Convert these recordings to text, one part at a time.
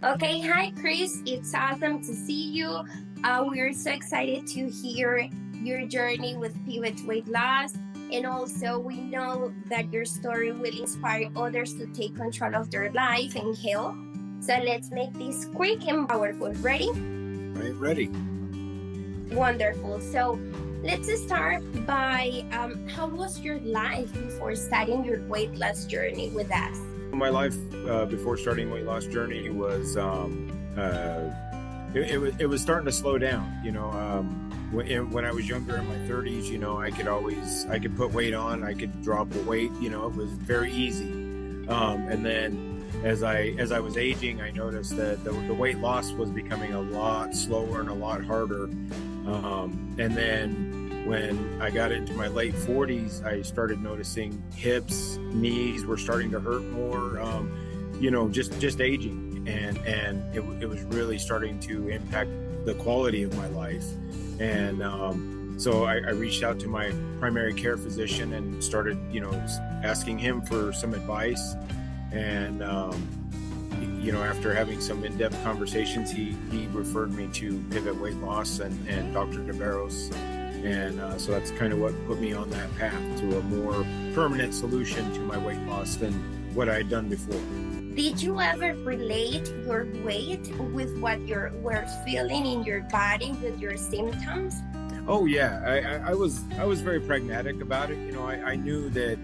Okay, hi Chris. It's awesome to see you. We're so excited to hear your journey with pivot weight loss. And also, we know that your story will inspire others to take control of their life and health. So let's make this quick and powerful. Ready? Right, ready. Wonderful. So let's start by how was your life before starting your weight loss journey with us? My life before starting weight loss journey was it was starting to slow down. When I was younger in my 30s, I could put weight on, I could drop the weight. It was very easy. And then as I was aging, I noticed that the weight loss was becoming a lot slower and a lot harder. And then when I got into my late 40s, I started noticing hips, knees were starting to hurt more, just aging. And it was really starting to impact the quality of my life. And so I reached out to my primary care physician and started, asking him for some advice. And, after having some in-depth conversations, he referred me to Pivot Weight Loss and Dr. DeBarros. And so that's kind of what put me on that path to a more permanent solution to my weight loss than what I had done before. Did you ever relate your weight with what you were feeling in your body with your symptoms? Oh yeah, I was very pragmatic about it. I knew that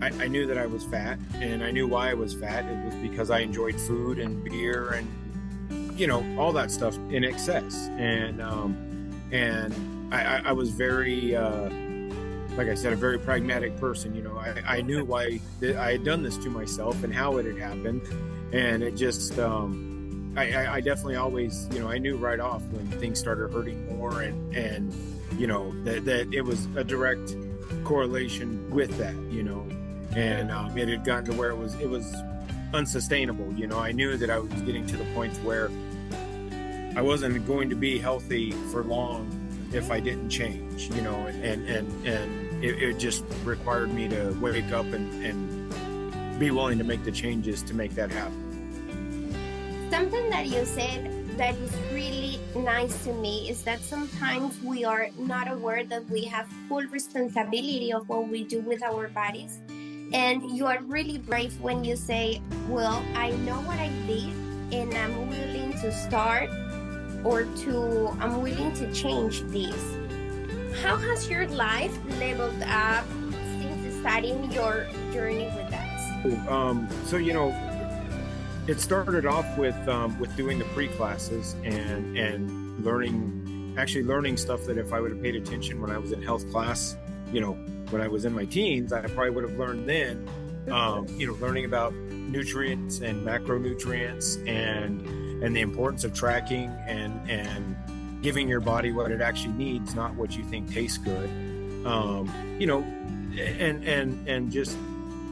I knew that I was fat, and I knew why I was fat. It was because I enjoyed food and beer and all that stuff in excess. And I was very, like I said, a very pragmatic person. I knew why I had done this to myself and how it had happened. And it just, I definitely always, I knew right off when things started hurting more and that it was a direct correlation with that, and it had gotten to where it was unsustainable. I knew that I was getting to the point where I wasn't going to be healthy for long if I didn't change, and it just required me to wake up and be willing to make the changes to make that happen. Something that you said that is really nice to me is that sometimes we are not aware that we have full responsibility of what we do with our bodies. And you are really brave when you say, well, I know what I did and I'm willing to start I'm willing to change this. How has your life leveled up since starting your journey with us? So it started off with doing the pre-classes and learning stuff that if I would have paid attention when I was in health class, when I was in my teens, I probably would have learned then. Learning about nutrients and macronutrients and the importance of tracking and giving your body what it actually needs, not what you think tastes good. And just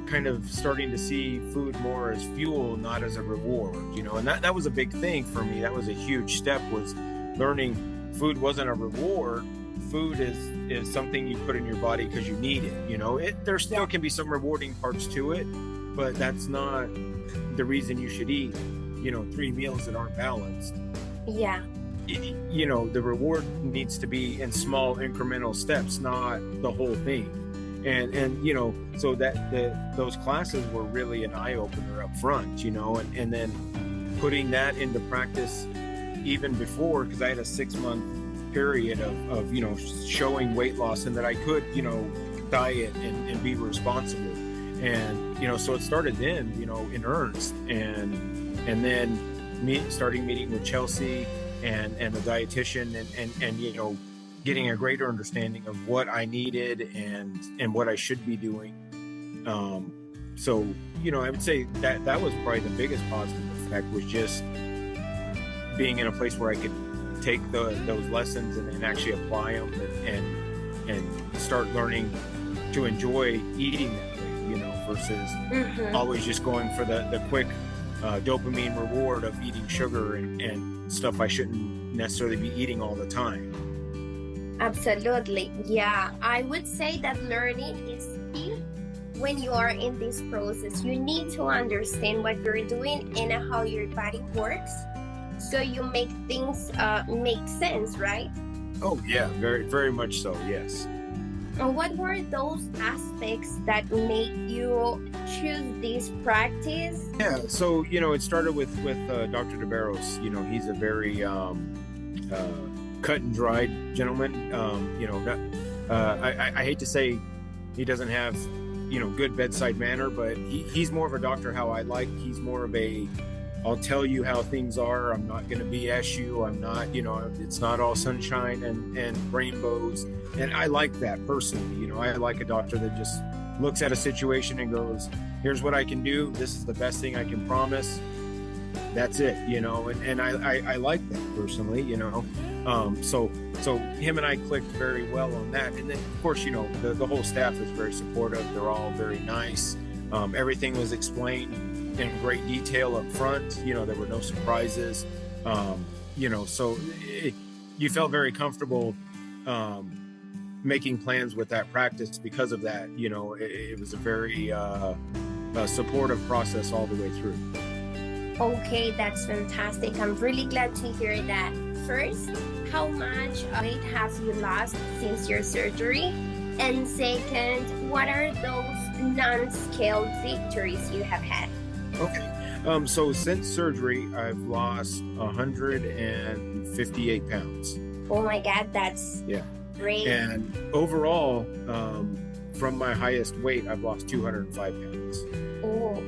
kind of starting to see food more as fuel, not as a reward, and that was a big thing for me. That was a huge step, was learning food wasn't a reward. Food is something you put in your body because you need it. There still can be some rewarding parts to it, but that's not the reason you should eat 3 meals that aren't balanced. Yeah. The reward needs to be in small incremental steps, not the whole thing. And so that those classes were really an eye-opener up front, and then putting that into practice even before, because I had a 6-month period of showing weight loss and that I could diet and be responsible. And so it started then in earnest, and then starting meeting with Chelsea and the dietitian and getting a greater understanding of what I needed and what I should be doing. So I would say that was probably the biggest positive effect, was just being in a place where I could take those lessons and actually apply them and start learning to enjoy eating that way, versus always just going for the quick dopamine reward of eating sugar and stuff I shouldn't necessarily be eating all the time. Absolutely. Yeah, I would say that learning is key when you are in this process, you need to understand what you're doing and how your body works, so you make things make sense, right? Oh yeah, very, very much so. Yes. What were those aspects that made you choose this practice? Yeah. So it started with Dr. DeBarros. He's a very cut and dried gentleman. I hate to say he doesn't have good bedside manner, but he's more of a doctor how I like. He's more of a, I'll tell you how things are. I'm not going to BS you. I'm not, it's not all sunshine and rainbows. And I like that personally. I like a doctor that just looks at a situation and goes, here's what I can do. This is the best thing I can promise. That's it, and I like that personally, so him and I clicked very well on that. And then of course, the whole staff is very supportive. They're all very nice. Everything was explained in great detail up front. There were no surprises. So you felt very comfortable making plans with that practice because of that. It was a very supportive process all the way through. Okay, that's fantastic. I'm really glad to hear that. First, how much weight have you lost since your surgery? And second, what are those non-scale victories you have had? Okay, so since surgery, I've lost 158 pounds. Oh my God, that's great. And overall, from my highest weight, I've lost 205 pounds. Oh.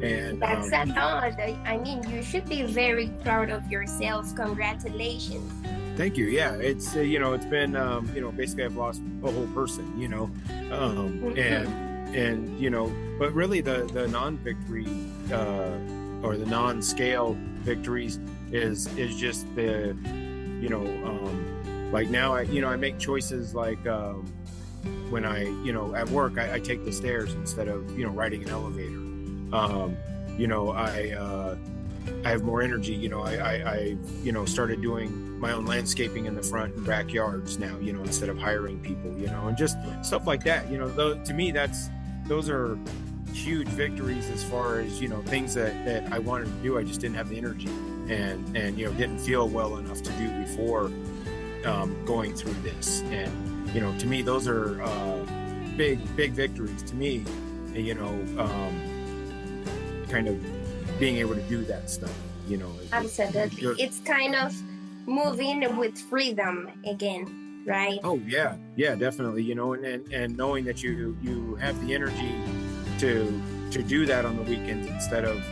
And that's a lot. I mean, you should be very proud of yourself. Congratulations. Thank you. Yeah, it's it's been basically I've lost a whole person. But really the non-victory or the non-scale victories is just the like now I make choices like when I at work I take the stairs instead of riding an elevator. I have more energy. I started doing my own landscaping in the front and backyards now, instead of hiring people, and just stuff like that. To me, those are huge victories as far as, things that I wanted to do. I just didn't have the energy and didn't feel well enough to do before going through this. And, to me, those are big victories to me, kind of being able to do that stuff, Absolutely. It's kind of moving with freedom again, right? Oh yeah, definitely. And knowing that you have the energy to do that on the weekends instead of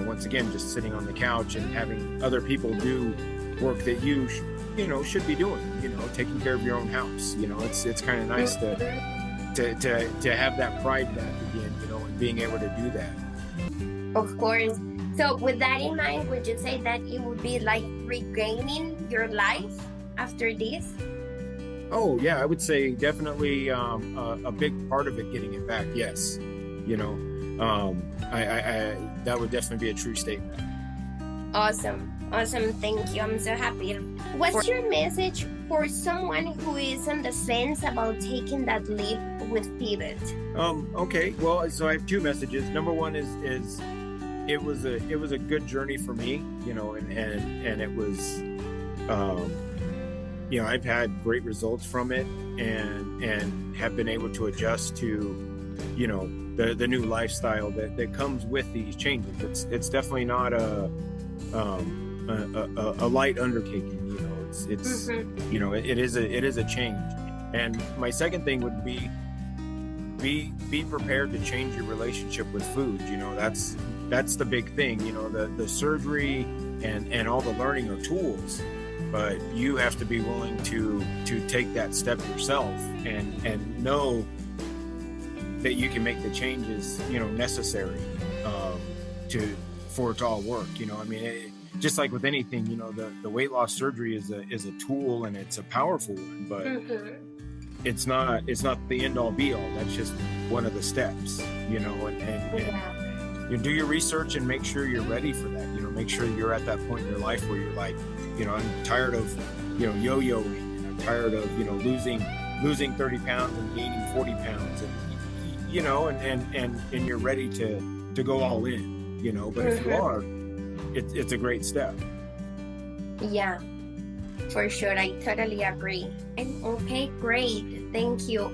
once again just sitting on the couch and having other people do work that you should be doing. Taking care of your own house. It's kind of nice to have that pride back again. And being able to do that. Of course. So with that in mind, would you say that it would be like regaining your life after this? Oh yeah, I would say definitely a big part of it, getting it back. Yes, I that would definitely be a true statement. Awesome. Thank you. I'm so happy. What's your message for someone who is on the fence about taking that leap with Pivot? Okay. Well, so I have two messages. Number one is it was a good journey for me, and it was, I've had great results from it and have been able to adjust to, the new lifestyle that comes with these changes. It's definitely not a light undertaking. It's it is a change. And my second thing would be prepared to change your relationship with food. That's the big thing. The surgery and all the learning are tools, but you have to be willing to take that step yourself and know that you can make the changes necessary for it to all work. Just like with anything, the weight loss surgery is a tool, and it's a powerful one, but it's not the end all be all. That's just one of the steps, and you do your research and make sure you're ready for that. Make sure you're at that point in your life where you're like, I'm tired of, yo-yoing, and I'm tired of, losing 30 pounds and gaining 40 pounds. And, you know, and you're ready to go all in, you know. But if you are, it's a great step. Yeah, for sure. I totally agree. And okay, great. Thank you.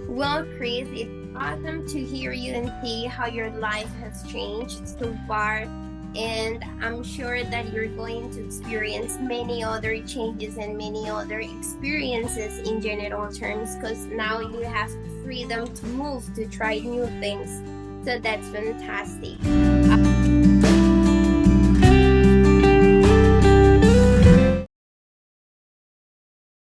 Well, Chris, it's awesome to hear you and see how your life has changed so far. And I'm sure that you're going to experience many other changes and many other experiences in general terms, because now you have freedom to move, to try new things. So that's fantastic.